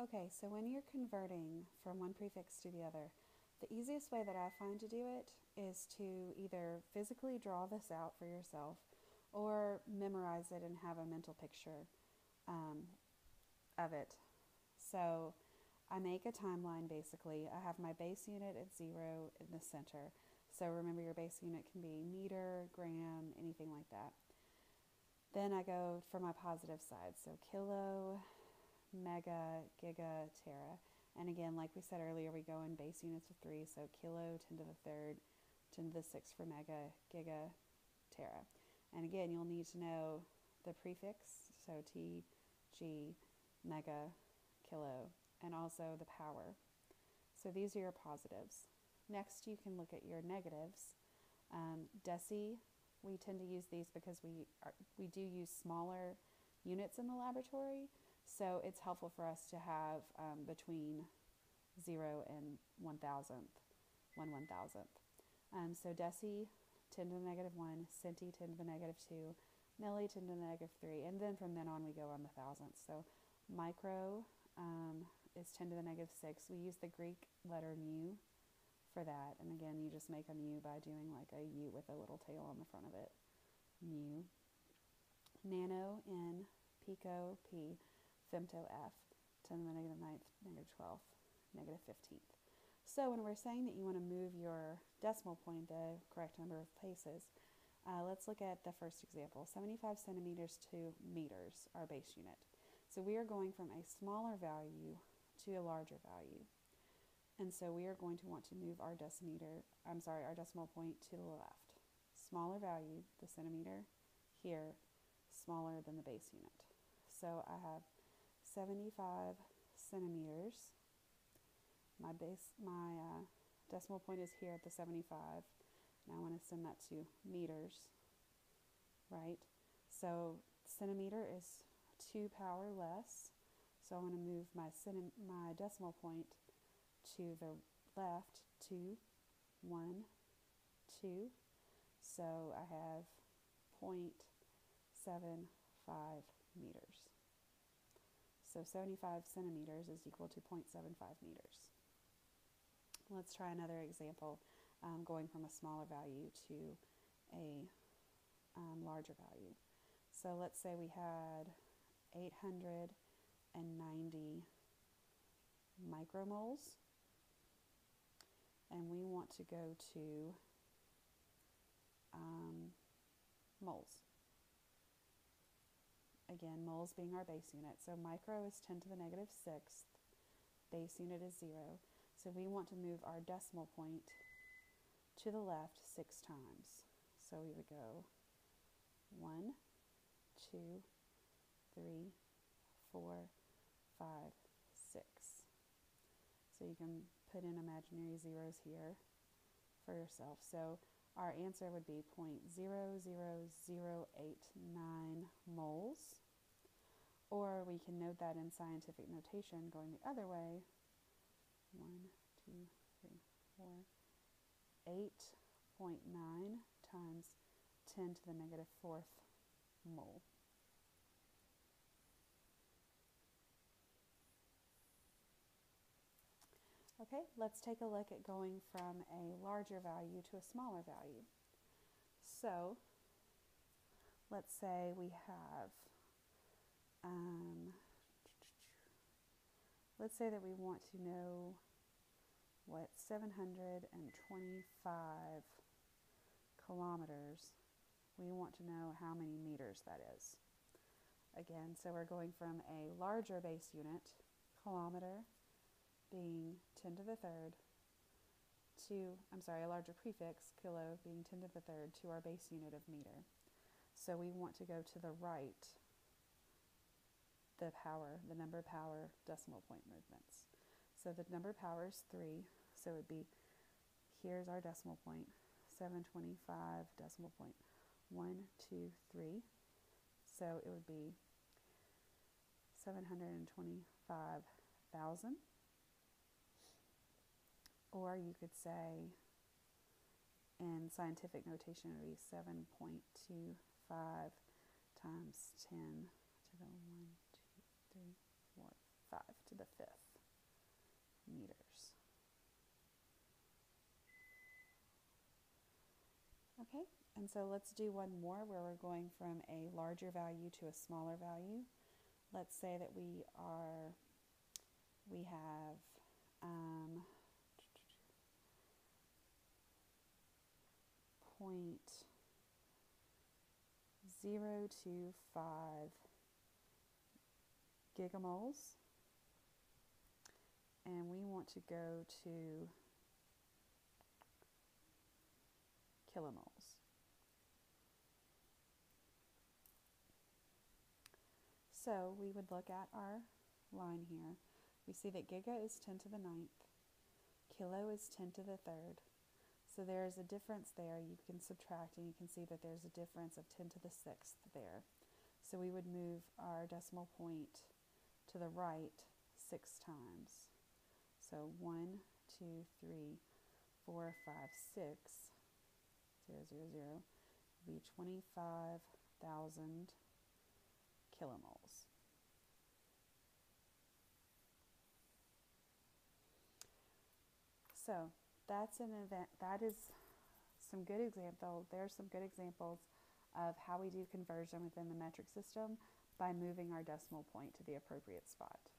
Okay, so when you're converting from one prefix to the other, the easiest way that I find to do it is to either physically draw this out for yourself or memorize it and have a mental picture um, of it. So I make a timeline basically. I have my base unit at 0 in the center. So remember, your base unit can be meter, gram, anything like that. Then I go for my positive side. So kilo, mega, giga, tera. And again, like we said earlier, we go in base units of 3. So kilo, 10 to the third, 10 to the sixth for mega, giga, tera. And again, you'll need to know the prefix, so T, G, mega, kilo, and also the power. So these are your positives. Next, you can look at your negatives. Deci, we tend to use these because we do use smaller units in the laboratory, so it's helpful for us to have between 0 and 1,000th, 1/1000th. So deci, 10 to the negative 1, centi, 10 to the negative 2, milli, 10 to the negative 3, and then from then on we go on the thousandths. So micro is 10 to the negative 6. We use the Greek letter mu for that, and again, you just make a mu by doing like a U with a little tail on the front of it. Mu. Nano, N, pico, P, femto, F, 10 to the negative 9th, negative 12th, negative 15th. So when we're saying that you want to move your decimal point the correct number of places, let's look at the first example. 75 centimeters to meters, our base unit. So we are going from a smaller value to a larger value. And so we are going to want to move our our decimal point to the left. Smaller value, the centimeter, here, smaller than the base unit. So I have 75 centimeters. My decimal point is here at the 75. Now I want to send that to meters, right? So centimeter is 2 power less. So I want to move my decimal point to the left, 2, 1, 2. So I have 0.75 meters. So 75 centimeters is equal to 0.75 meters. Let's try another example, going from a smaller value to a larger value. So let's say we had 890 micromoles, and we want to go to moles. Again, moles being our base unit. So micro is 10 to the negative 6th, base unit is 0. So we want to move our decimal point to the left 6 times. So we would go 1, 2, 3, 4, 5, 6. So you can put in imaginary zeros here for yourself. So our answer would be 0.00089 moles. Or we can note that in scientific notation going the other way. 1, 2, 3, 4, 8.9 times 10 to the negative 4th mole. Okay, let's take a look at going from a larger value to a smaller value. So, let's say we have, let's say that we want to know what 725 kilometers, we want to know how many meters that is. Again, so we're going from a larger base unit, kilometer, being 10 to the third, to, a larger prefix, kilo, being 10 to the third, to our base unit of meter. So we want to go to the right, the number power decimal point movements. So the number power is 3, so it would be, here's our decimal point, 725 decimal point, 1, 2, 3. So it would be 725,000. Or you could say, in scientific notation, it would be 7.25 times 10 to the 1, 2, 3, 4, 5 to the 5th. Okay, and so let's do one more where we're going from a larger value to a smaller value. Let's say that we have 0.025 gigamoles, and we want to go to kilomoles. So we would look at our line here. We see that giga is 10 to the 9th, kilo is 10 to the 3rd. So there's a difference there. You can subtract and you can see that there's a difference of 10 to the 6th there. So we would move our decimal point to the right 6 times. So 1, 2, 3, 4, 5, 6, 0, 0, 0 would be 25,000 kilomoles. So that's an event. That is some good example. There's some good examples of how we do conversion within the metric system by moving our decimal point to the appropriate spot.